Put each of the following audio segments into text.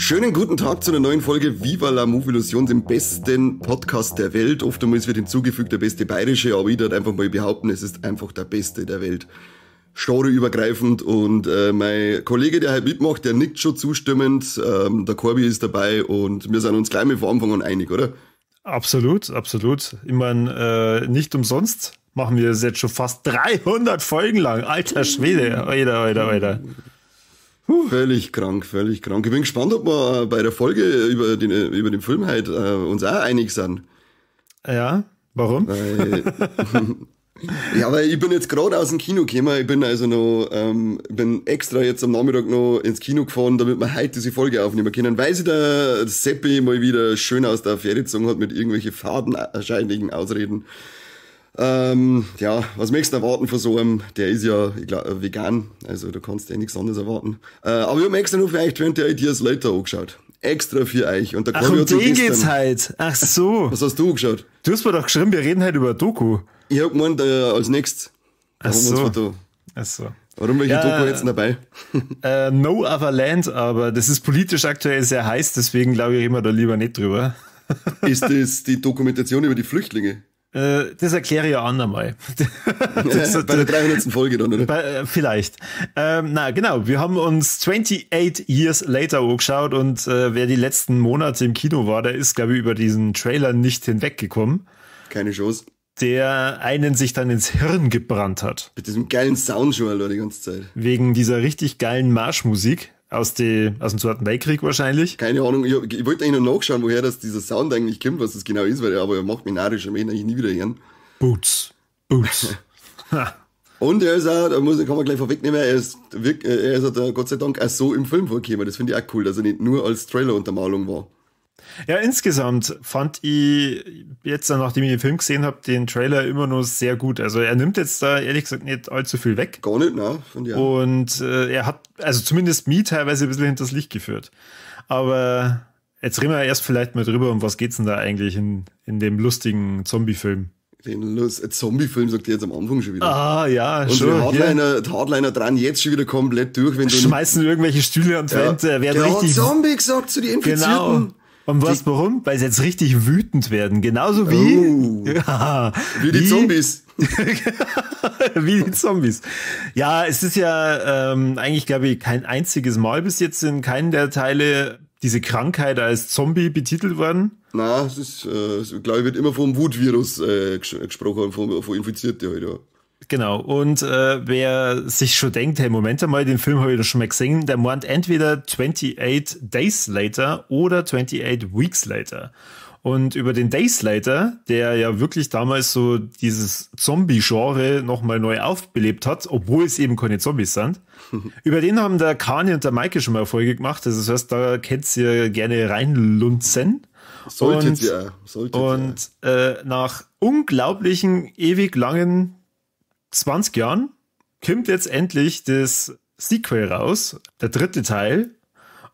Schönen guten Tag zu einer neuen Folge Viva la Movie-Illusion, dem besten Podcast der Welt. Oftmals wird hinzugefügt der beste bayerische, aber ich würde einfach mal behaupten, es ist einfach der beste der Welt. Storyübergreifend und mein Kollege, der halt mitmacht, der nickt schon zustimmend, der Corby ist dabei und wir sind uns gleich mal von Anfang an einig, oder? Absolut, absolut. Ich meine, nicht umsonst machen wir es jetzt schon fast 300 Folgen lang. Alter Schwede, Alter. Völlig krank. Ich bin gespannt, ob wir bei der Folge über den Film halt uns auch einig sind. Ja, warum? Weil ich bin jetzt gerade aus dem Kino gekommen. Ich bin also noch, bin extra jetzt am Nachmittag noch ins Kino gefahren, damit wir heute diese Folge aufnehmen können, weil sich der Seppi mal wieder schön aus der Affäre gezogen hat mit irgendwelchen fadenerscheinlichen Ausreden. Was möchtest du erwarten von so einem? Der ist ja, ich glaub, vegan, also da kannst du nichts anderes erwarten. Aber ich habe extra nur für euch 28 Years Later angeschaut. Extra für euch. Und der Ach, um den geht's halt. Ach so. Was hast du angeschaut? Du hast mir doch geschrieben, wir reden halt über Doku. Ich hab gemeint, als nächstes. Ach so. Warum welche Doku jetzt dabei? No Other Land, aber das ist politisch aktuell sehr heiß, deswegen glaube ich, reden wir da lieber nicht drüber. Ist das die Dokumentation über die Flüchtlinge? Das erkläre ich ja andermal. Bei der 300. Folge dann, oder? Vielleicht. Genau. Wir haben uns 28 Years Later angeschaut und wer die letzten Monate im Kino war, der ist, glaube ich, über diesen Trailer nicht hinweggekommen. Keine Chance. Der einen sich dann ins Hirn gebrannt hat. Mit diesem geilen Sound schon, Alter, die ganze Zeit. Wegen dieser richtig geilen Marschmusik. Aus dem Zweiten Weltkrieg wahrscheinlich. Keine Ahnung, ich wollte eigentlich noch nachschauen, woher dieser Sound eigentlich kommt, was das genau ist, aber er macht mich narrisch, ich eigentlich nie wieder hören. Boots. Und er ist auch, kann man gleich vorwegnehmen, er ist Gott sei Dank auch so im Film vorgekommen. Das finde ich auch cool, dass er nicht nur als Trailer-Untermalung war. Ja, insgesamt fand ich jetzt, nachdem ich den Film gesehen habe, den Trailer immer noch sehr gut. Also er nimmt jetzt da ehrlich gesagt nicht allzu viel weg. Gar nicht, ne? Finde ich auch. Und er hat, also zumindest mich teilweise ein bisschen hinters Licht geführt. Aber jetzt reden wir erst vielleicht mal drüber, um was geht's denn da eigentlich in dem lustigen Zombie-Film? Den Zombie-Film sagt ihr jetzt am Anfang schon wieder. Ah, ja, und schon. Und die Hardliner dran jetzt schon wieder komplett durch. Wenn schmeißen irgendwelche Stühle an die Wand, werden richtig... Zombie gesagt zu den Infizierten. Genau. Und weißt du warum? Weil sie jetzt richtig wütend werden. Genauso wie... Wie die Zombies. Wie die Zombies. Ja, es ist ja eigentlich, glaube ich, kein einziges Mal bis jetzt in keinem der Teile diese Krankheit als Zombie betitelt worden. Nein, es ist, glaube ich, wird immer vom Wutvirus gesprochen, von Infizierten halt, ja. Genau, und wer sich schon denkt, hey, Moment einmal, den Film habe ich doch schon mal gesehen, der meint entweder 28 Days Later oder 28 Weeks Later. Und über den Days Later, der ja wirklich damals so dieses Zombie-Genre nochmal neu aufbelebt hat, obwohl es eben keine Zombies sind, über den haben der Kani und der Maike schon mal Folge gemacht. Also das heißt, da könnt ihr gerne reinlunzen. Solltet ihr. Nach unglaublichen, ewig langen 20 Jahren kommt jetzt endlich das Sequel raus, der 3. Teil.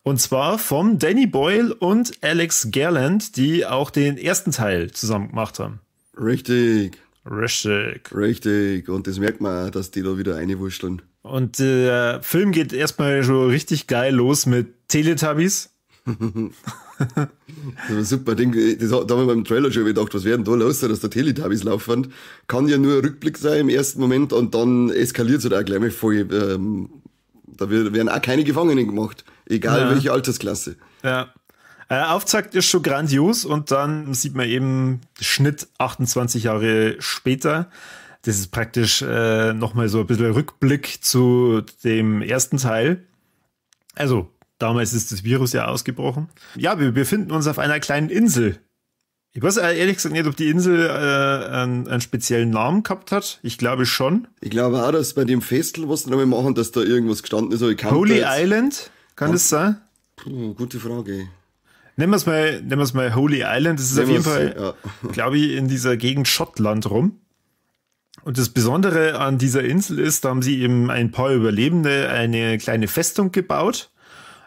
Und zwar von Danny Boyle und Alex Garland, die auch den 1. Teil zusammen gemacht haben. Richtig. Und das merkt man, dass die da wieder reinwurschteln. Und der Film geht erstmal schon richtig geil los mit Teletubbies. Das war super Ding. Da haben wir beim Trailer schon gedacht, was werden da los, dass der Teletubbies laufen. Kann ja nur ein Rückblick sein im ersten Moment und dann eskaliert es halt auch gleich mal voll. Da werden auch keine Gefangenen gemacht. Egal welche Altersklasse. Ja. Auftakt ist schon grandios und dann sieht man eben Schnitt 28 Jahre später. Das ist praktisch nochmal so ein bisschen Rückblick zu dem 1. Teil. Also, damals ist das Virus ja ausgebrochen. Ja, wir befinden uns auf einer kleinen Insel. Ich weiß ehrlich gesagt nicht, ob die Insel einen speziellen Namen gehabt hat. Ich glaube schon. Ich glaube auch, dass bei dem Festel, was sie damit machen, dass da irgendwas gestanden ist. Holy Island? Kann das sein? Gute Frage. Nennen wir es mal Holy Island. Das ist auf jeden Fall, glaube ich, in dieser Gegend Schottland rum. Und das Besondere an dieser Insel ist, da haben sie eben ein paar Überlebende eine kleine Festung gebaut,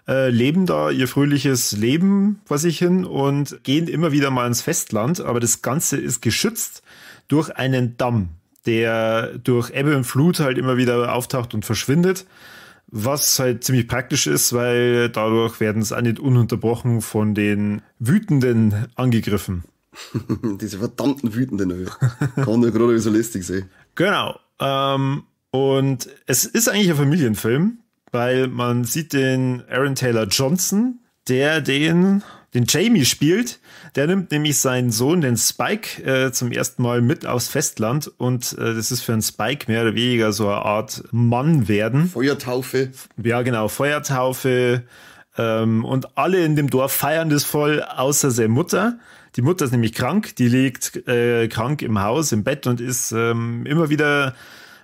leben da ihr fröhliches Leben vor sich hin und gehen immer wieder mal ins Festland. Aber das Ganze ist geschützt durch einen Damm, der durch Ebbe und Flut halt immer wieder auftaucht und verschwindet. Was halt ziemlich praktisch ist, weil dadurch werden es auch nicht ununterbrochen von den Wütenden angegriffen. Diese verdammten Wütenden. Kann ja gerade so lästig sein. Genau. Und es ist eigentlich ein Familienfilm, weil man sieht den Aaron Taylor Johnson, der den Jamie spielt. Der nimmt nämlich seinen Sohn, den Spike, zum ersten Mal mit aufs Festland. Und das ist für einen Spike mehr oder weniger so eine Art Mann werden. Feuertaufe. Ja, genau, Feuertaufe. Und alle in dem Dorf feiern das voll, außer seine Mutter. Die Mutter ist nämlich krank. Die liegt krank im Haus, im Bett und ist immer wieder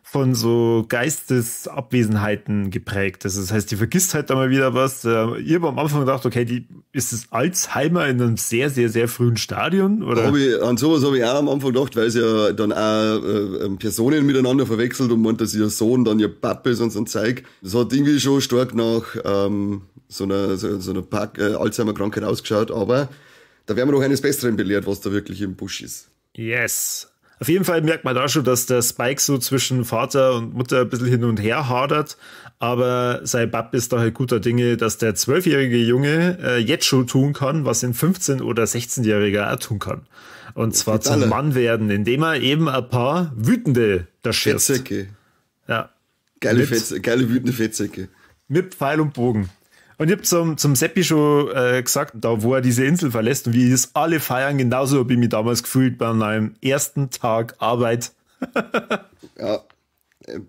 von so Geistesabwesenheiten geprägt. Das heißt, die vergisst halt da mal wieder was. Ich habe am Anfang gedacht, okay, ist das Alzheimer in einem sehr, sehr, sehr frühen Stadion? Oder? An sowas habe ich auch am Anfang gedacht, weil sie ja dann auch Personen miteinander verwechselt und meint, dass ihr Sohn dann ihr Papa ist und so ein Zeug. Das hat irgendwie schon stark nach so einer Alzheimer-Krankheit ausgeschaut, aber da werden wir doch eines Besseren belehrt, was da wirklich im Busch ist. Yes. Auf jeden Fall merkt man da schon, dass der Spike so zwischen Vater und Mutter ein bisschen hin und her hadert. Aber sein Bab ist da halt guter Dinge, dass der 12-jährige Junge jetzt schon tun kann, was ein 15- oder 16-Jähriger auch tun kann. Und zwar zum Mann werden, indem er eben ein paar Wütende da schießt. Fettsäcke. Ja. Geile wütende Fettsäcke. Mit Pfeil und Bogen. Und ich habe zum Seppi schon gesagt, da wo er diese Insel verlässt und wie das alle feiern, genauso habe ich mich damals gefühlt bei meinem ersten Tag Arbeit. Ja,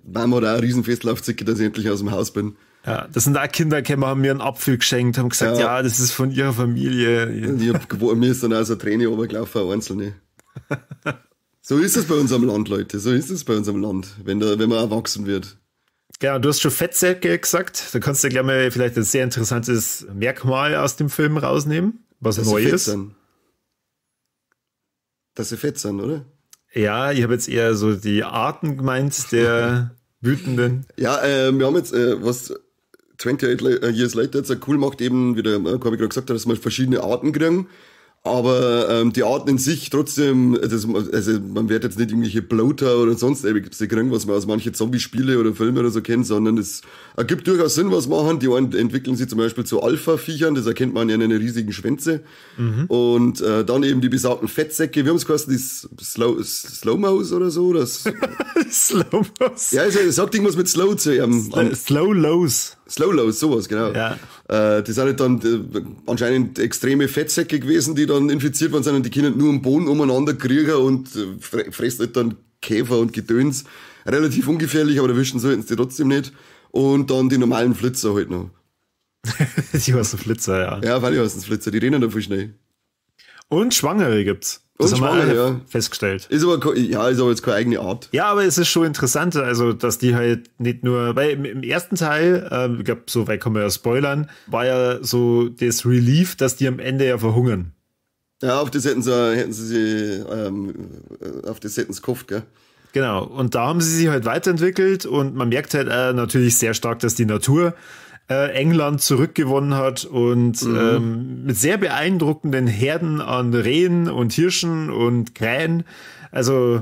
Mama hat auch ein Riesenfest aufzicke, dass ich endlich aus dem Haus bin. Ja, das sind auch Kinder gekommen, haben mir einen Apfel geschenkt, haben gesagt, ja das ist von ihrer Familie. Mir ist dann auch so eine Träne runtergelaufen, eine einzelne. So ist es bei unserem Land, Leute, so ist es bei unserem Land, wenn man erwachsen wird. Genau, du hast schon Fettsäcke gesagt. Da kannst du gleich mal vielleicht ein sehr interessantes Merkmal aus dem Film rausnehmen, was neu ist. Dass sie fett sind, oder? Ja, ich habe jetzt eher so die Arten gemeint der Wütenden. Ja, wir haben jetzt, was 28 Years Later jetzt cool macht, eben, wie der Corby gerade gesagt hat, dass wir verschiedene Arten kriegen. Aber die Arten in sich trotzdem, also man wird jetzt nicht irgendwelche Bloater oder sonst irgendwas kriegen, was man aus manchen Zombie-Spiele oder Filme oder so kennt, sondern es ergibt durchaus Sinn, was machen. Die einen entwickeln sich zum Beispiel zu Alpha-Viechern, das erkennt man ja in den riesigen Schwänze. Mhm. Und dann eben die besagten Fettsäcke, wir haben es geheißen, die Slow-Mos oder so. Slow-Mos? Ja, also sagt irgendwas mit Slow zu ihm. Slow-Lows. Slow-Lows, sowas, genau. Ja. Die sind halt dann anscheinend extreme Fettsäcke gewesen, die dann infiziert worden sind und die können nur am Boden umeinander kriegen und fressen halt dann Käfer und Gedöns. Relativ ungefährlich, aber erwischen sollten sie trotzdem nicht. Und dann die normalen Flitzer halt noch. Die heißen Flitzer, ja. Ja, weil die heißen Flitzer, die rennen dann voll schnell. Und Schwangere gibt's. Das und haben wir ja festgestellt. Ist aber jetzt keine eigene Art. Ja, aber es ist schon interessant, also, dass die halt nicht nur, weil im ersten Teil, ich glaube, so weit kann man ja spoilern, war ja so das Relief, dass die am Ende ja verhungern. Ja, auf das hätten sie gehofft, gell? Genau. Und da haben sie sich halt weiterentwickelt und man merkt halt natürlich sehr stark, dass die Natur England zurückgewonnen hat und mit sehr beeindruckenden Herden an Rehen und Hirschen und Krähen. Also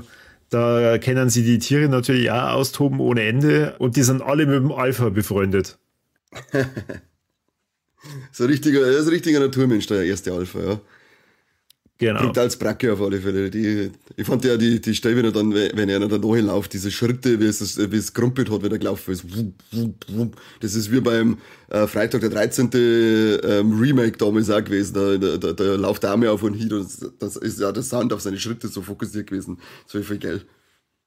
da kennen sie die Tiere natürlich auch austoben ohne Ende und die sind alle mit dem Alpha befreundet. so ein richtiger Naturmensch, der erste Alpha, ja. Genau. Klingt als Bracke auf alle Fälle. Ich fand ja die Stelle, wenn er dann nachläuft, diese Schritte, wie es krumpelt hat, wenn er gelaufen ist. Das ist wie beim Freitag der 13. Remake damals auch gewesen. Da läuft der Arme auf und hin und das ist ja der Sound auf seine Schritte so fokussiert gewesen. So viel Geld.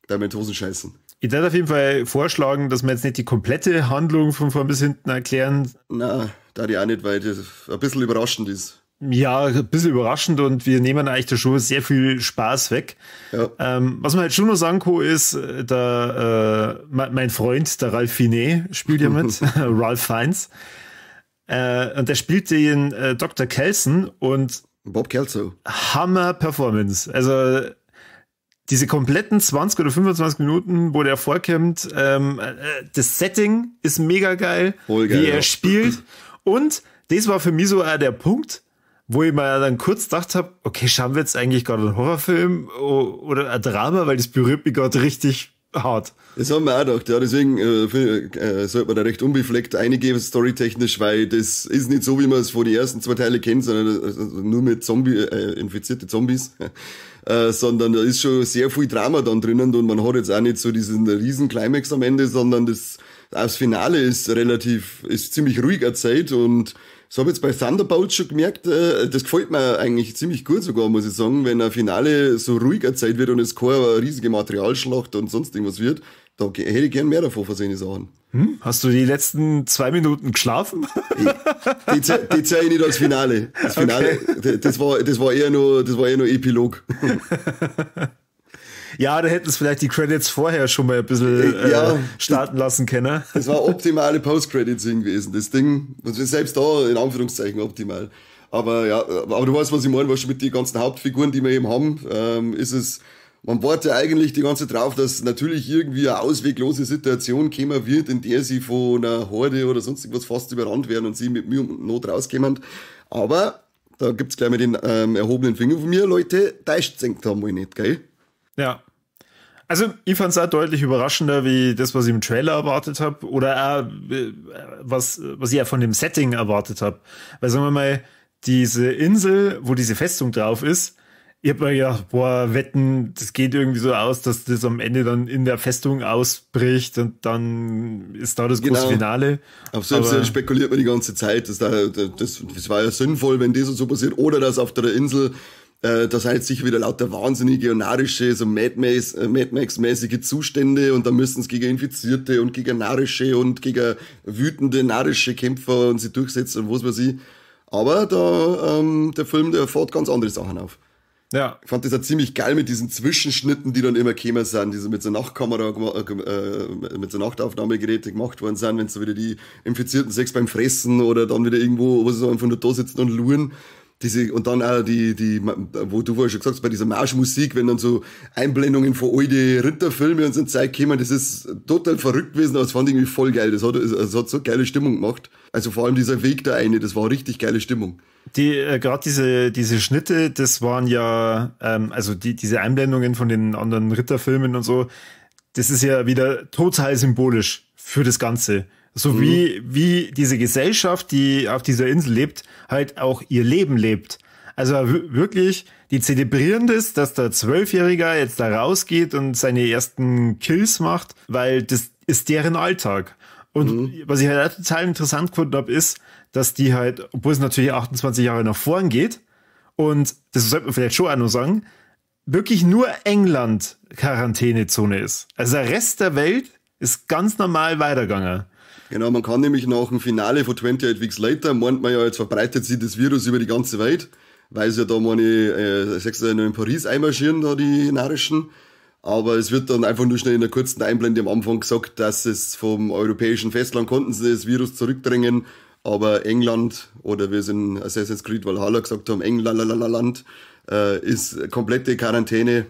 Da mit Hosen scheißen. Ich würde auf jeden Fall vorschlagen, dass wir jetzt nicht die komplette Handlung von vorn bis hinten erklären. Na, da die auch nicht, weil das ein bisschen überraschend ist. Ja, ein bisschen überraschend und wir nehmen eigentlich da schon sehr viel Spaß weg. Ja. Was man halt schon noch sagen kann, ist, mein Freund, der Ralph Fiennes, spielt ja mit, Ralph Fiennes. Und der spielt den Dr. Kelson und Bob Kelso. Hammer Performance. Also diese kompletten 20 oder 25 Minuten, wo der vorkommt, das Setting ist mega geil, Voll geil, wie er ja. spielt. Und das war für mich so auch der Punkt, wo ich mir dann kurz gedacht habe, okay, schauen wir jetzt eigentlich gerade einen Horrorfilm oder ein Drama, weil das berührt mich gerade richtig hart. Das haben wir auch gedacht, ja, deswegen sollte man da recht unbefleckt eingehen, storytechnisch, weil das ist nicht so, wie man es von den ersten 2 Teile kennt, sondern nur mit infizierte Zombies, sondern da ist schon sehr viel Drama dann drinnen und man hat jetzt auch nicht so diesen riesen Climax am Ende, sondern das Finale ist ziemlich ruhig erzählt und das habe ich jetzt bei Thunderbolts schon gemerkt, das gefällt mir eigentlich ziemlich gut sogar, muss ich sagen, wenn ein Finale so ruhig erzählt wird und es keine riesige Materialschlacht und sonst irgendwas wird, da hätte ich gern mehr davon von solchen Sachen. Hast du die letzten 2 Minuten geschlafen? Die zähle ich nicht als Finale. Das Finale, okay. das war eher nur Epilog. Ja, da hätten es vielleicht die Credits vorher schon mal ein bisschen starten lassen können. Das war optimale Post-Credits gewesen, das Ding. Und selbst da in Anführungszeichen optimal. Aber ja, aber du weißt, was ich meine, was schon mit den ganzen Hauptfiguren, die wir eben haben, ist es, man wartet eigentlich die ganze Zeit drauf, dass natürlich irgendwie eine ausweglose Situation kommen wird, in der sie von einer Horde oder sonst irgendwas fast überrannt werden und sie mit Mühe und Not rauskommen. Aber da gibt's gleich mal den erhobenen Finger von mir, Leute, täuscht senkt haben wir nicht, gell? Ja. Also ich fand es auch deutlich überraschender, wie das, was ich im Trailer erwartet habe, oder auch, was ich ja von dem Setting erwartet habe. Weil sagen wir mal, diese Insel, wo diese Festung drauf ist, ich hab mir gedacht, boah, wetten, das geht irgendwie so aus, dass das am Ende dann in der Festung ausbricht und dann ist da das große Finale. Auf selbst spekuliert man die ganze Zeit, das war ja sinnvoll, wenn das und so passiert, oder dass auf der Insel da sind jetzt sicher wieder lauter wahnsinnige und narische, so Mad Max-mäßige Zustände und da müssen es gegen Infizierte und gegen narische und gegen wütende narische Kämpfer und sie durchsetzen und was weiß ich. Aber der Film, der fährt ganz andere Sachen auf. Ja. Ich fand das ja ziemlich geil mit diesen Zwischenschnitten, die dann immer gekommen sind, diese mit so Nachtkamera, mit so Nachtaufnahmegeräte gemacht worden sind, wenn so wieder die infizierten Sex beim Fressen oder dann wieder irgendwo, wo sie so einfach nur da sitzen und luren. Und dann auch die, wo du vorher schon gesagt hast, bei dieser Marschmusik, wenn dann so Einblendungen von alten Ritterfilmen und so Zeug kommen, das ist total verrückt gewesen, aber das fand ich irgendwie voll geil. Das hat so geile Stimmung gemacht. Also vor allem dieser Weg da eine, das war richtig geile Stimmung. Gerade diese Schnitte, das waren ja, also diese Einblendungen von den anderen Ritterfilmen und so, das ist ja wieder total symbolisch für das Ganze. So wie diese Gesellschaft, die auf dieser Insel lebt, halt auch ihr Leben lebt. Also wirklich, die zelebrieren das, dass der 12-Jähriger jetzt da rausgeht und seine ersten Kills macht, weil das ist deren Alltag. Und was ich halt total interessant gefunden habe, ist, dass die halt, obwohl es natürlich 28 Jahre nach vorn geht, und das sollte man vielleicht schon auch noch sagen, wirklich nur England Quarantänezone ist. Also der Rest der Welt ist ganz normal weitergegangen. Genau, man kann nämlich nach dem Finale von 28 Weeks Later, meint man ja, jetzt verbreitet sich das Virus über die ganze Welt, weil sie ja da meine 6 in Paris einmarschieren, da die narischen. Aber es wird dann einfach nur schnell in einer kurzen Einblende am Anfang gesagt, dass es vom europäischen Festland konnten sie das Virus zurückdrängen, aber England, oder wie es in Assassin's Creed Valhalla gesagt haben, England ist komplette Quarantäne.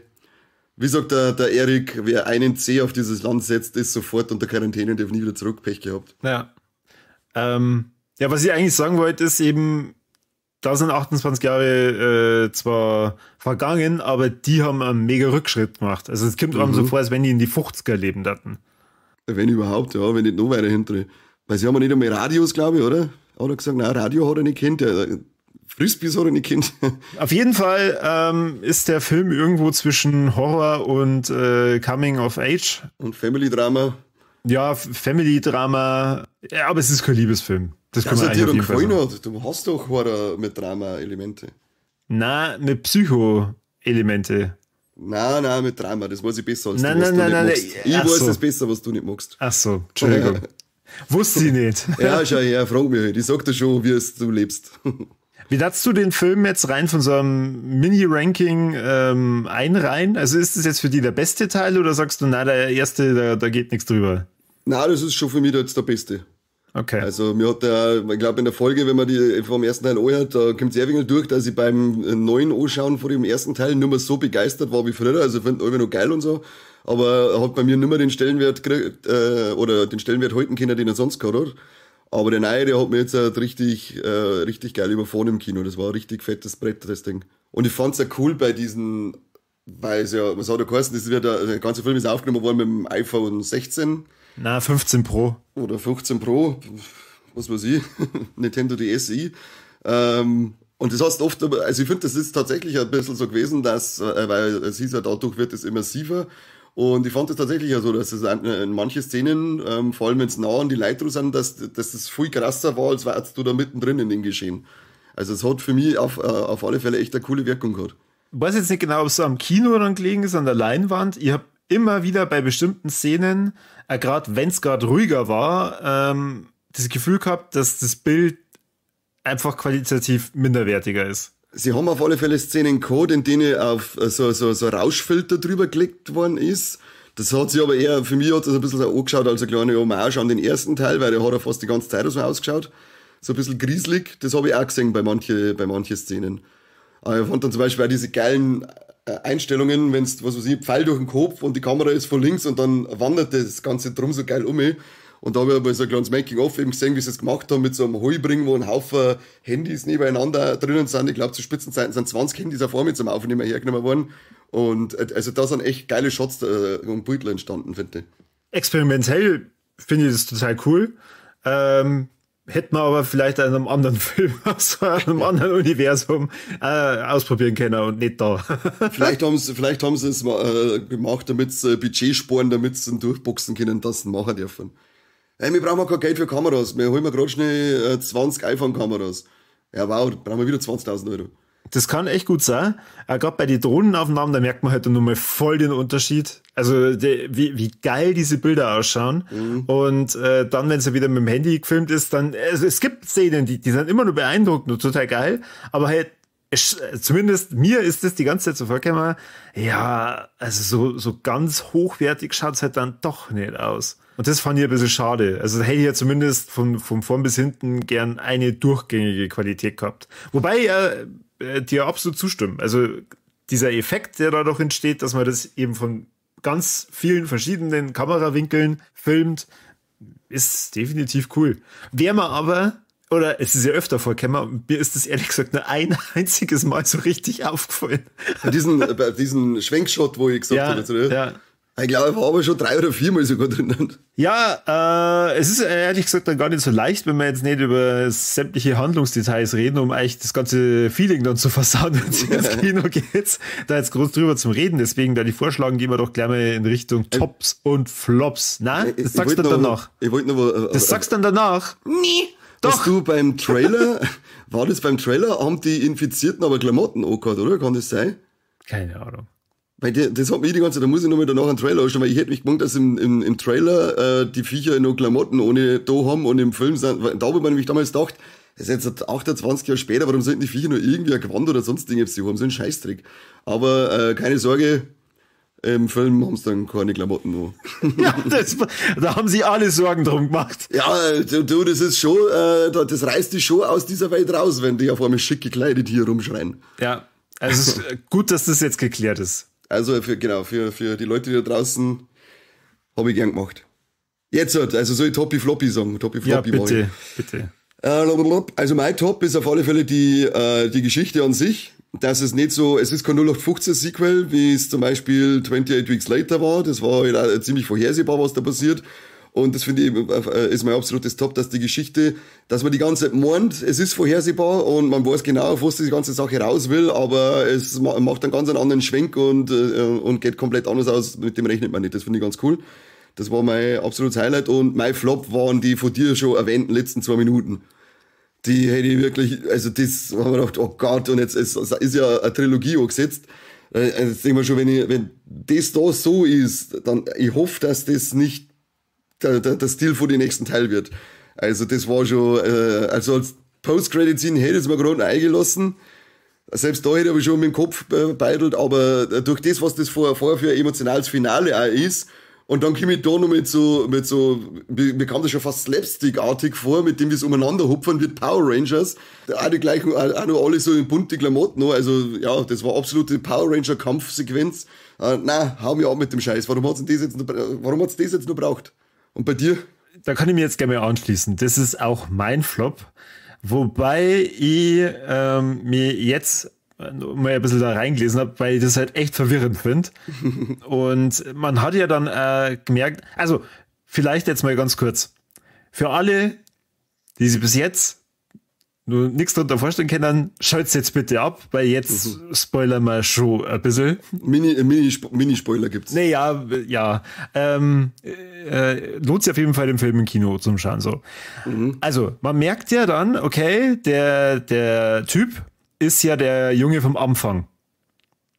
Wie sagt der Erik, wer einen C auf dieses Land setzt, ist sofort unter Quarantäne und darf nie wieder zurück, Pech gehabt. Ja. Ja, was ich eigentlich sagen wollte, ist eben, da sind 28 Jahre zwar vergangen, aber die haben einen mega Rückschritt gemacht. Also es kommt einem so vor, als wenn die in die 50er leben hatten. Wenn überhaupt, ja, wenn nicht noch weiter hinter. Weil sie haben ja nicht einmal Radios, glaube ich, oder? Hat er gesagt, nein, Radio hat er nicht kennt. Frisbees hat er nicht kennt. Auf jeden Fall ist der Film irgendwo zwischen Horror und Coming of Age. Und Family Drama. Ja, Family Drama. Ja, aber es ist kein Liebesfilm. Das kann man eigentlich auf jeden Fall sagen. Du hast doch Horror mit Drama-Elemente. Na, mit Psycho-Elemente. Nein, mit Drama. Das weiß ich besser als nein, du, was nein, du nein, nicht magst. Ich weiß es besser, was du nicht magst. Ach so, Entschuldigung. Wusste ich nicht. Ja, schau her, frag mich halt. Ich sag dir schon, wie es du lebst. Wie darfst du den Film jetzt rein von so einem Mini-Ranking einreihen? Also ist das jetzt für dich der beste Teil oder sagst du, na, der erste, da geht nichts drüber? Nein, das ist schon für mich jetzt der beste. Okay. Also mir hat ich glaube in der Folge, wenn man die vom ersten Teil anhört, da kommt sehr wenig durch, dass ich beim neuen Anschauen vor dem ersten Teil nicht mehr so begeistert war wie früher. Also ich finde irgendwie noch geil und so. Aber er hat bei mir nicht mehr den Stellenwert gekriegt, oder den Stellenwert halten können, den er sonst gehabt hat. Aber der neue, der hat mir jetzt halt richtig geil überfahren im Kino. Das war ein richtig fettes Brett, das Ding. Und ich fand's ja cool bei diesen, weil es ja, was hat er geheißen, der ganze Film ist aufgenommen worden mit dem iPhone 16. Na, 15 Pro. Oder 15 Pro, was weiß ich, Nintendo DSi. Und das heißt oft, also ich finde, das ist tatsächlich ein bisschen so gewesen, dass, weil es hieß ja, dadurch wird es immersiver. Und ich fand es tatsächlich ja so, dass es in manchen Szenen, vor allem wenn es nah an die Leute dran sind, dass das viel krasser war, als wärst du da mittendrin in den Geschehen. Also es hat für mich auf alle Fälle echt eine coole Wirkung gehabt. Ich weiß jetzt nicht genau, ob es so am Kino dann gelegen ist, an der Leinwand. Ich habe immer wieder bei bestimmten Szenen, gerade wenn es gerade ruhiger war, das Gefühl gehabt, dass das Bild einfach qualitativ minderwertiger ist. Sie haben auf alle Fälle Szenen gehabt, in denen auf so Rauschfilter drüber gelegt worden ist. Das hat sich aber eher, für mich hat das ein bisschen so angeschaut als eine kleine Hommage an den ersten Teil, weil der hat ja fast die ganze Zeit so ausgeschaut. So ein bisschen grieselig. Das habe ich auch gesehen bei manchen Szenen. Aber ich fand dann zum Beispiel auch diese geilen Einstellungen, wenn es, was weiß ich, Pfeil durch den Kopf und die Kamera ist von links und dann wandert das Ganze drum so geil um mich. Und da habe ich aber so ein kleines Making-of eben gesehen, wie sie es gemacht haben mit so einem Heubring, wo ein Haufen Handys nebeneinander drinnen sind. Ich glaube, zu Spitzenzeiten sind 20 Handys auf einmal zum Aufnehmen hergenommen worden. Und also da sind echt geile Shots und Bildler entstanden, finde ich. Experimentell finde ich das total cool. Hätten wir aber vielleicht in einem anderen Film, aus einem anderen Universum ausprobieren können und nicht da. Vielleicht haben sie es gemacht, damit sie Budget sparen, damit sie durchboxen können, dass sie machen dürfen. Hey, wir brauchen kein Geld für Kameras. Wir holen gerade schnell 20 iPhone-Kameras. Ja, wow, brauchen wir wieder 20.000 Euro. Das kann echt gut sein. Gerade bei den Drohnenaufnahmen, da merkt man halt nochmal voll den Unterschied. Also wie geil diese Bilder ausschauen. Mhm. Und dann, wenn es ja wieder mit dem Handy gefilmt ist, dann, also es gibt Szenen, die sind immer nur beeindruckend und total geil. Aber halt, zumindest mir ist das die ganze Zeit so vorgekommen, ja, also so ganz hochwertig schaut's halt dann doch nicht aus. Und das fand ich ein bisschen schade. Also da hätte ich ja zumindest von vorn bis hinten gern eine durchgängige Qualität gehabt. Wobei dir absolut zustimmen. Also dieser Effekt, der dadurch entsteht, dass man das eben von ganz vielen verschiedenen Kamerawinkeln filmt, ist definitiv cool. Wer man aber, oder es ist ja öfter vorgekommen, mir ist das ehrlich gesagt nur ein einziges Mal so richtig aufgefallen. Bei diesen Schwenkshot, wo ich gesagt habe, oder? Ja. Ich glaube, er war aber schon 3 oder 4 Mal sogar drin. Ja, es ist ehrlich gesagt dann gar nicht so leicht, wenn wir jetzt nicht über sämtliche Handlungsdetails reden, um eigentlich das ganze Feeling dann zu versauen, wenn es ins Kino geht, da jetzt groß drüber zum Reden. Deswegen da die Vorschlagen, gehen wir doch gleich mal in Richtung Tops und Flops. Na, das sagst du dann danach. Das sagst du dann danach? Nee. Doch. Hast du beim Trailer, haben die Infizierten aber Klamotten angehört, oder? Kann das sein? Keine Ahnung. Weil das hat mich die ganze Zeit, da muss ich nochmal danach einen Trailer anschauen, weil ich hätte mich gewundert, dass im Trailer die Viecher noch Klamotten ohne da haben und im Film sind. Da habe ich mir nämlich damals gedacht, das ist jetzt 28 Jahre später, warum sollten die Viecher noch irgendwie ein Gewand oder sonst Dinge sie haben, so ein Scheißtrick. Aber keine Sorge, im Film haben sie dann keine Klamotten noch. Ja, da haben sie alle Sorgen drum gemacht. Ja, du, das ist schon, das reißt dich schon aus dieser Welt raus, wenn die auf einmal schick gekleidet hier rumschreien. Ja, also es ist gut, dass das jetzt geklärt ist. Also für die Leute da draußen habe ich gern gemacht. Jetzt also soll ich Toppy Floppy sagen? Toppy Floppy ja, bitte. Also mein Top ist auf alle Fälle die Geschichte an sich. Dass es nicht so, es ist kein 0815-Sequel, wie es zum Beispiel 28 Weeks Later war. Das war halt auch ziemlich vorhersehbar, was da passiert. Und das finde ich, ist mein absolutes Top, dass die Geschichte, dass man die ganze Zeit meint, es ist vorhersehbar und man weiß genau, auf was die ganze Sache raus will, aber es macht einen ganz anderen Schwenk und geht komplett anders aus, mit dem rechnet man nicht. Das finde ich ganz cool. Das war mein absolutes Highlight und mein Flop waren die von dir schon erwähnten letzten 2 Minuten. Die hätte ich wirklich, also das haben wir gedacht, oh Gott, und jetzt ist ja eine Trilogie angesetzt. Jetzt denke ich mir schon, wenn das da so ist, dann, ich hoffe, dass das nicht der Stil von den nächsten Teil wird. Also das war schon, also als Post-Credit-Scene hätte ich es mir gerade eingelassen. Selbst da hätte ich schon mit dem Kopf beidelt, aber durch das, was das vorher für ein emotionales Finale auch ist, Und dann komme ich da noch mir kam das schon fast slapstick-artig vor, mit dem wir es umeinander hupfen wie Power Rangers. Auch die gleichen, auch noch alle so in bunte Klamotten noch. Also, ja, das war absolute Power Ranger-Kampfsequenz. Nein, hau mir ab mit dem Scheiß. Warum hat's das jetzt noch braucht? Und bei dir? Da kann ich mir jetzt gerne mal anschließen. Das ist auch mein Flop. Wobei ich mir jetzt mal ein bisschen da reingelesen habe, weil ich das halt echt verwirrend finde. Und man hat ja dann gemerkt, also vielleicht jetzt mal ganz kurz, für alle, die sich bis jetzt nur nichts darunter vorstellen können, schalt's jetzt bitte ab, weil jetzt spoilern wir schon ein bisschen. Mini-Spoiler gibt's. Nee, ja. Lohnt sich auf jeden Fall, den Film im Kino zum Schauen. So. Also, man merkt ja dann, okay, der Typ ist ja der Junge vom Anfang.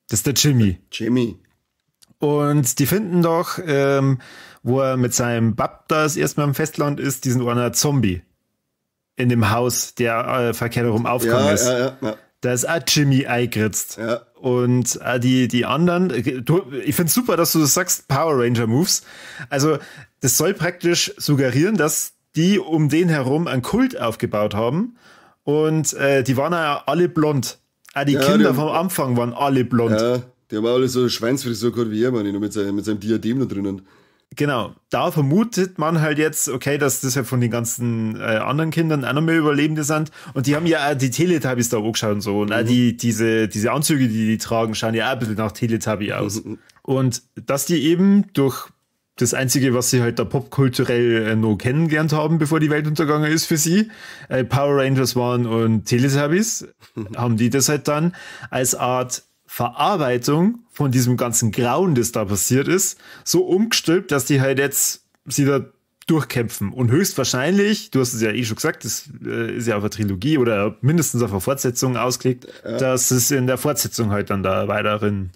Das ist der Jimmy. Und die finden doch, wo er mit seinem Bab da das erste Mal im Festland ist, diesen einer Zombie in dem Haus, der verkehrt herum aufgegangen ist. Ja. Da ist auch Jimmy eingeritzt. Ja. Und die anderen, ich finde super, dass du das sagst, Power Ranger Moves. Also, das soll praktisch suggerieren, dass die um den herum einen Kult aufgebaut haben. Und die waren ja alle blond. Auch die Kinder vom Anfang waren alle blond. Ja, die haben alle so eine Schweinsfrisur gehabt wie er, meine ich, mit seinem Diadem da drinnen. Genau, da vermutet man halt jetzt, okay, dass das halt von den ganzen anderen Kindern auch noch mehr Überlebende sind. Und die haben ja auch die Teletubbies da angeschaut und so. Und auch diese Anzüge, die tragen, schauen ja auch ein bisschen nach Teletubby aus. Und dass die eben durch das Einzige, was sie halt da popkulturell noch kennengelernt haben, bevor die Welt untergegangen ist für sie, Power Rangers waren und Teletubbies, haben die das halt dann als Art Verarbeitung von diesem ganzen Grauen, das da passiert ist, so umgestülpt, dass die halt jetzt sie da durchkämpfen. Und höchstwahrscheinlich, du hast es ja eh schon gesagt, das ist ja auf eine Trilogie oder mindestens auf eine Fortsetzung ausgelegt, dass es in der Fortsetzung halt dann da weiterhin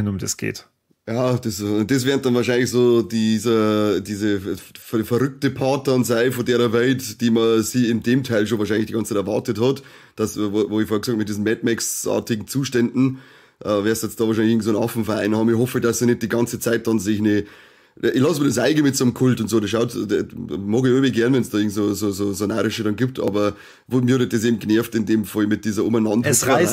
um das geht. Ja, das wären dann wahrscheinlich so diese verrückte Part dann sein von der Welt, die man sie in dem Teil schon wahrscheinlich die ganze Zeit erwartet hat. Das, wo ich vorher gesagt habe, mit diesen Mad Max-artigen Zuständen, wär's jetzt da wahrscheinlich irgend so einen Affenverein haben. Ich hoffe, dass sie nicht die ganze Zeit dann sich ich lasse mir das eigen mit so einem Kult und so, das mag ich irgendwie gern, wenn es da irgend so narische dann gibt, aber mir hat das eben genervt in dem Fall mit dieser Umeinanderfrei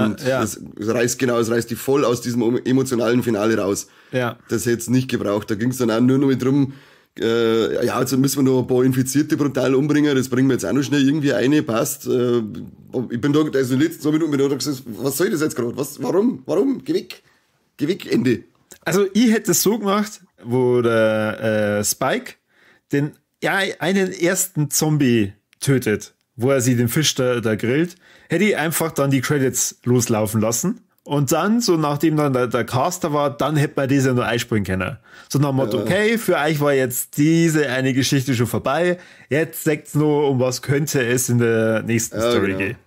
und es reißt die voll aus diesem emotionalen Finale raus. Ja. Das hätte es nicht gebraucht. Da ging es dann auch nur noch mit drum, jetzt müssen wir noch ein paar Infizierte brutal umbringen, das bringen wir jetzt auch noch schnell irgendwie eine, passt. Ich bin da, also in den letzten 2 Minuten bin ich da gesagt, was soll das jetzt gerade? Warum? Geh weg, Ende. Also ich hätte es so gemacht, wo der Spike einen ersten Zombie tötet, wo er sie den Fisch da grillt, hätte ich einfach dann die Credits loslaufen lassen und dann, so nachdem dann der Caster war, dann hätte man das ja nur einspringen können. So nach dem Motto, okay, für euch war jetzt diese eine Geschichte schon vorbei, jetzt sagt's nur, um was könnte es in der nächsten Story gehen.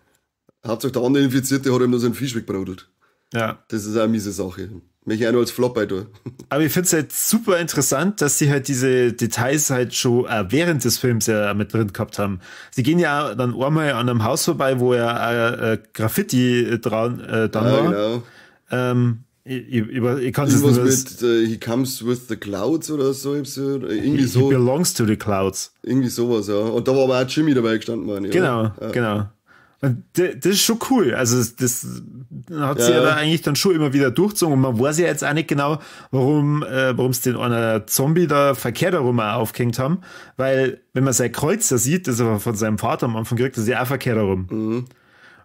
Hauptsache der andere Infizierte hat ihm nur seinen Fisch weggebrodelt. Ja. Das ist auch eine miese Sache. Mich auch noch als Flop bei tun. Aber ich finde es halt super interessant, dass sie halt diese Details halt schon während des Films ja mit drin gehabt haben. Sie gehen ja dann einmal an einem Haus vorbei, wo ja Graffiti dran war. Genau. Ich kann es nicht. Mit He comes with the clouds oder so. Irgendwie so. He belongs to the clouds. Irgendwie sowas, ja. Und da war aber auch Jimmy dabei gestanden, meine ich. Genau. Und das ist schon cool. Also das hat sie ja da eigentlich dann schon immer wieder durchgezogen und man weiß ja jetzt auch nicht genau, warum es den einer Zombie da verkehrt herum aufgehängt haben, weil wenn man sein Kreuz da sieht, das er von seinem Vater am Anfang kriegt, das ist ja auch verkehrt herum.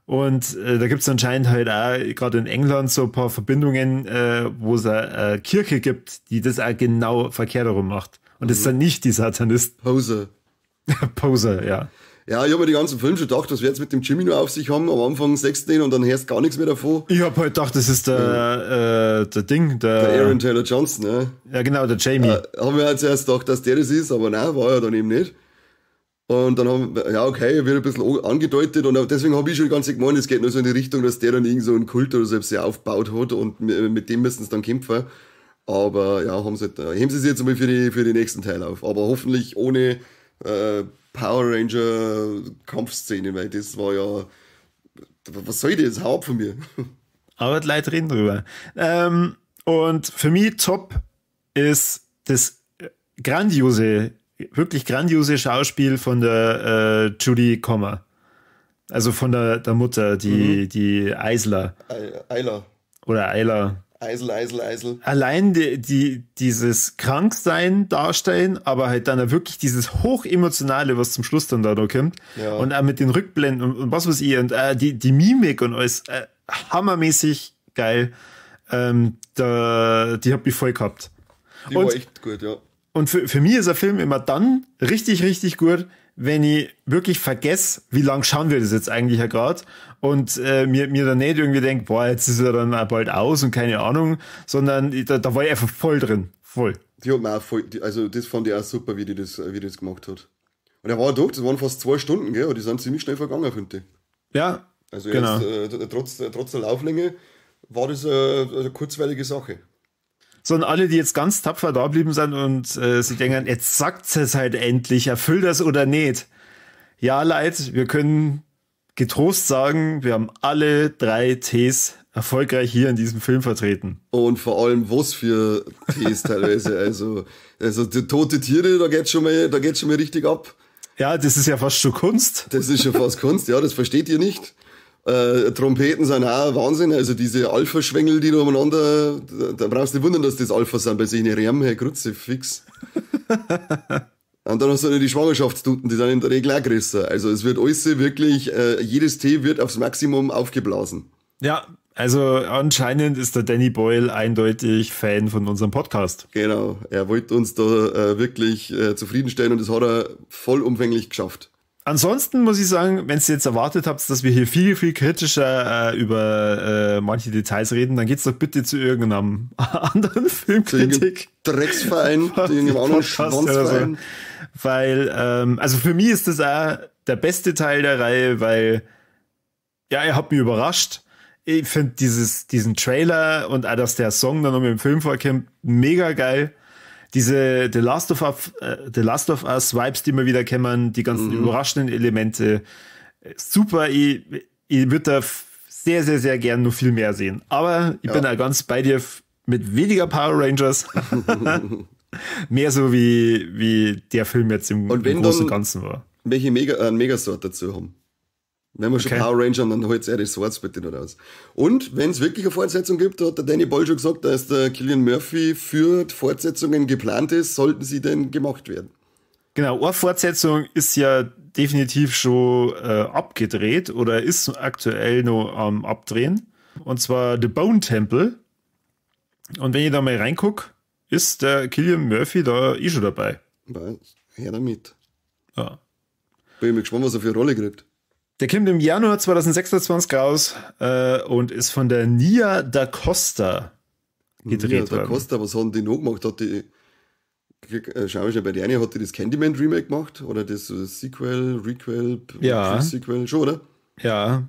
Und da gibt es anscheinend halt auch gerade in England so ein paar Verbindungen, wo es eine Kirche gibt, die das auch genau verkehrt herum macht. Und das ist dann nicht die Satanisten. Poser, ja. Ja, ich habe mir die ganzen Filme schon gedacht, was wir jetzt mit dem Jimmy nur auf sich haben. Am Anfang 6. und dann hörst gar nichts mehr davon. Ich habe halt gedacht, das ist der Aaron Taylor Johnson, ne? Ja, genau, der Jamie. Haben wir halt zuerst gedacht, dass der das ist, aber nein, war er dann eben nicht. Und dann wird ein bisschen angedeutet und deswegen habe ich schon die ganze Zeit gemeint, es geht nur so in die Richtung, dass der dann irgend so einen Kult oder selbst aufgebaut hat und mit dem müssen sie dann kämpfen. Aber ja, heben sie es jetzt mal für die nächsten Teil auf. Aber hoffentlich ohne Power Ranger Kampfszene, weil das war ja, was soll das? Hau ab von mir. Aber die Leute reden drüber. Und für mich top ist das wirklich grandiose Schauspiel von der Judy Comer. Also von der Mutter, die Eisler. Eiler. Oder Eiler. Eisel. Allein dieses Kranksein darstellen, aber halt dann wirklich dieses Hochemotionale, was zum Schluss dann da noch kommt. Ja. Und auch mit den Rückblenden und was weiß ich. Und die Mimik und alles hammermäßig geil. Die hat mich voll gehabt. Die war echt gut, ja. Und für mich ist der Film immer dann richtig, richtig gut, wenn ich wirklich vergesse, wie lang schauen wir das jetzt eigentlich ja gerade und mir dann nicht irgendwie denke, boah, jetzt ist er dann auch bald aus und keine Ahnung, sondern da war ich einfach voll drin. Voll. Die hat mir auch voll, also das fand ich auch super, wie die das gemacht hat. Und er war doch, das waren fast 2 Stunden, gell, aber die sind ziemlich schnell vergangen, finde ich. Ja, also genau. Jetzt, trotz der Lauflänge war das eine kurzweilige Sache. Sondern alle, die jetzt ganz tapfer da geblieben sind und sie denken, jetzt sagt es halt endlich, erfüllt das oder nicht. Ja, Leute, wir können getrost sagen, wir haben alle 3 Ts erfolgreich hier in diesem Film vertreten. Und vor allem, was für Ts teilweise. Also die tote Tiere, da geht's schon mal richtig ab. Ja, das ist ja fast schon Kunst. Das ist schon fast Kunst, ja, das versteht ihr nicht. Trompeten sind auch Wahnsinn, also diese Alpha-Schwengel, die da umeinander, da brauchst du nicht wundern, dass das Alpha sind, bei sich eine Rärme, hey, Grütze, fix. Und dann hast du die Schwangerschaftstuten, die sind in der Regel auch größer. Also es wird alles wirklich, jedes T wird aufs Maximum aufgeblasen. Ja, also anscheinend ist der Danny Boyle eindeutig Fan von unserem Podcast. Genau, er wollte uns da wirklich zufriedenstellen und das hat er vollumfänglich geschafft. Ansonsten muss ich sagen, wenn ihr jetzt erwartet habt, dass wir hier viel, viel kritischer über manche Details reden, dann geht's doch bitte zu irgendeinem anderen Filmkritik. Drecksverein, zu irgendeinem anderen Schwanzverein. So. Weil, also für mich ist das auch der beste Teil der Reihe, weil, ja, er hat mich überrascht. Ich finde diesen Trailer und auch, dass der Song dann noch mit dem Film vorkommt, mega geil. Diese The Last of Us Vibes, die wir wieder kennen, die ganzen überraschenden Elemente, super. Ich würde da sehr, sehr, sehr gern noch viel mehr sehen. Aber ich bin da ganz bei dir mit weniger Power Rangers. Mehr so wie der Film jetzt im Großen und Ganzen war. Welche Megasort dazu haben. Wenn wir schon Power Ranger haben, dann holt er die Swords bitte noch raus. Und wenn es wirklich eine Fortsetzung gibt, hat der Danny Boyle schon gesagt, dass der Cillian Murphy für Fortsetzungen geplant ist, sollten sie denn gemacht werden. Genau, eine Fortsetzung ist ja definitiv schon abgedreht oder ist aktuell noch am Abdrehen. Und zwar The Bone Temple. Und wenn ich da mal reingucke, ist der Cillian Murphy da schon dabei. Her damit. Ja. Bin ich mal gespannt, was er für eine Rolle kriegt. Der kommt im Januar 2026 raus und ist von der Nia da Costa gedreht worden. Nia da Costa, was haben die noch gemacht? Schau ich schon, bei der eine hat die das Candyman Remake gemacht oder das Sequel, Requel, Sequel, schon, oder? Ja,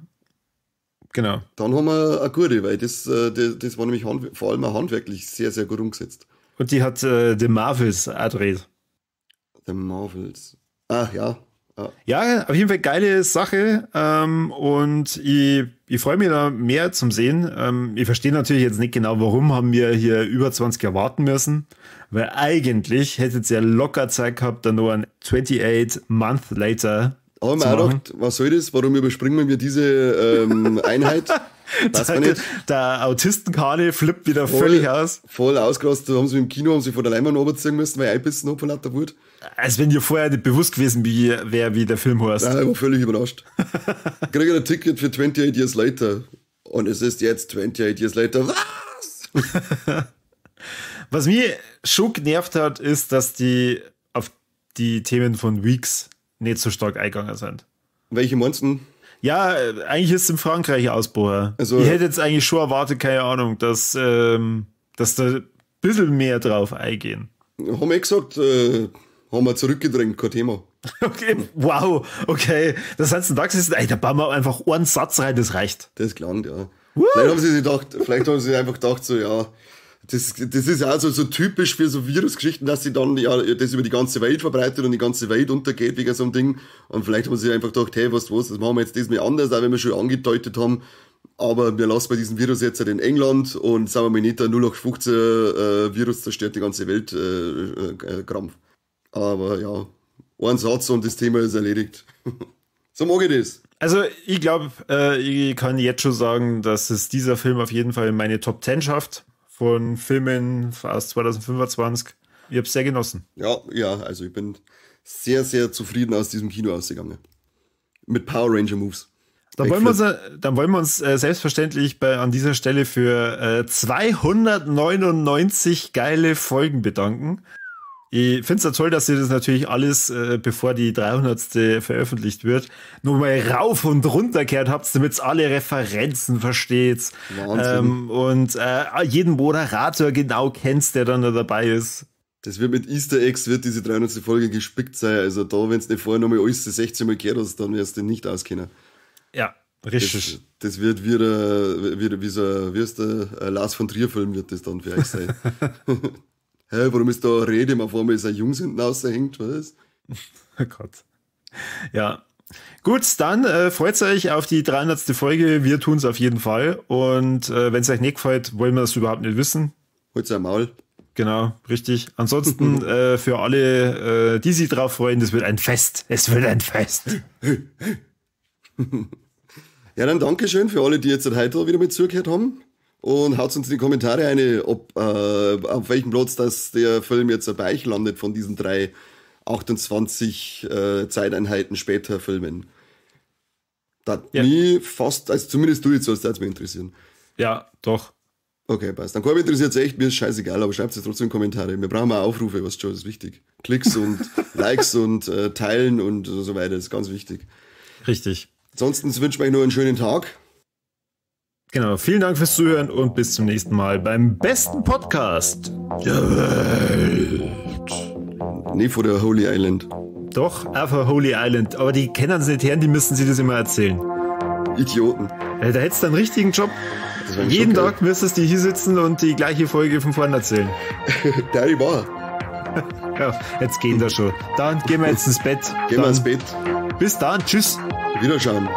genau. Dann haben wir eine gute, weil das war nämlich vor allem auch handwerklich sehr, sehr gut umgesetzt. Und die hat The Marvels gedreht. The Marvels. Ah, ja. Ja, auf jeden Fall geile Sache und ich freue mich da mehr zum Sehen. Ich verstehe natürlich jetzt nicht genau, warum haben wir hier über 20 Jahre warten müssen, weil eigentlich hättet ihr ja locker Zeit gehabt, dann noch ein 28 Month Later aber zu machen. Aber gedacht, was soll das? Warum überspringen wir diese Einheit? Der Autistenkane flippt wieder völlig aus. Voll ausgerastet, haben sie im Kino haben sie vor der Leinwand runterziehen müssen, weil ich einbissen habe von lauter Wut. Als wenn dir vorher nicht bewusst gewesen wäre, wie der Film heißt. Ja, ich war völlig überrascht. Ich kriege ein Ticket für 28 Years Later. Und es ist jetzt 28 Years Later. Was? Was mich schon genervt hat, ist, dass die auf die Themen von Weeks nicht so stark eingegangen sind. Welche meinst du? Ja, eigentlich ist es in Frankreich Ausbruch. Also, ich hätte jetzt eigentlich schon erwartet, keine Ahnung, dass da ein bisschen mehr drauf eingehen. Haben wir gesagt, haben wir zurückgedrängt, kein Thema. Okay, wow, okay. Das heißt, da bauen wir einfach einen Satz rein, das reicht. Das klang, ja. Vielleicht haben sie einfach gedacht, so, ja, das ist auch so typisch für so Virusgeschichten, dass sie dann ja das über die ganze Welt verbreitet und die ganze Welt untergeht wegen so einem Ding. Und vielleicht haben sie einfach gedacht, hey, was, das machen wir jetzt diesmal anders, auch wenn wir schon angedeutet haben. aber wir lassen bei diesem Virus jetzt halt in England und sagen wir mal nicht, der 0815 Virus zerstört die ganze Welt Krampf. Aber ja, ein Satz und das Thema ist erledigt. So mag ich das. Also ich glaube, ich kann jetzt schon sagen, dass es dieser Film auf jeden Fall in meine Top 10 schafft von Filmen aus 2025. Ich habe es sehr genossen. Ja, also ich bin sehr, sehr zufrieden aus diesem Kino ausgegangen. Mit Power Ranger Moves. Dann wollen wir uns selbstverständlich an dieser Stelle für 299 geile Folgen bedanken. Ich finde es ja toll, dass ihr das natürlich alles, bevor die 300. veröffentlicht wird, nur mal rauf und runter kehrt habt, damit ihr alle Referenzen versteht. Und jeden Moderator genau kennt, der dann da dabei ist. Das wird mit Easter Eggs, wird diese 300. Folge gespickt sein. Also da, wenn es nicht vorher nochmal alles 16 Mal gehört hast, dann wirst du nicht auskennen. Ja, richtig. Das wird wie so, wie ist der Lars von Trier Film wird das dann für euch sein. Hä, warum ist da eine Rede, auf einmal ist ein Jungs hinten raushängt, was? Oh Gott. Ja. Gut, dann freut euch auf die 300. Folge. Wir tun es auf jeden Fall. Und wenn es euch nicht gefällt, wollen wir das überhaupt nicht wissen. Holt's ein Maul. Genau, richtig. Ansonsten für alle, die sich drauf freuen, das wird ein Fest. Es wird ein Fest. Ja, dann Dankeschön für alle, die jetzt heute wieder mit zugehört haben. Und haut uns in die Kommentare eine, auf welchem Platz das der Film jetzt bei euch landet von diesen 28 Zeiteinheiten später Filmen. Das mich fast, also zumindest du jetzt sollst das mich interessieren. Ja, doch. Okay, passt. Dann interessiert es echt, mir ist scheißegal, aber schreibt es trotzdem in die Kommentare. Wir brauchen auch Aufrufe, was schon ist wichtig. Klicks und Likes und Teilen und so weiter, das ist ganz wichtig. Richtig. Ansonsten wünsche ich euch noch einen schönen Tag. Genau, vielen Dank fürs Zuhören und bis zum nächsten Mal beim besten Podcast der Welt. Nee, vor der Holy Island. Doch, einfach Holy Island. Aber die kennen sie nicht her, die müssen sie das immer erzählen. Idioten. Ja, da hättest du einen richtigen Job. Jeden Tag müsstest du hier sitzen und die gleiche Folge von vorne erzählen. Der war. Ja, jetzt gehen wir schon. Dann gehen wir jetzt ins Bett. Gehen wir ins Bett. Bis dann, tschüss. Wiederschauen.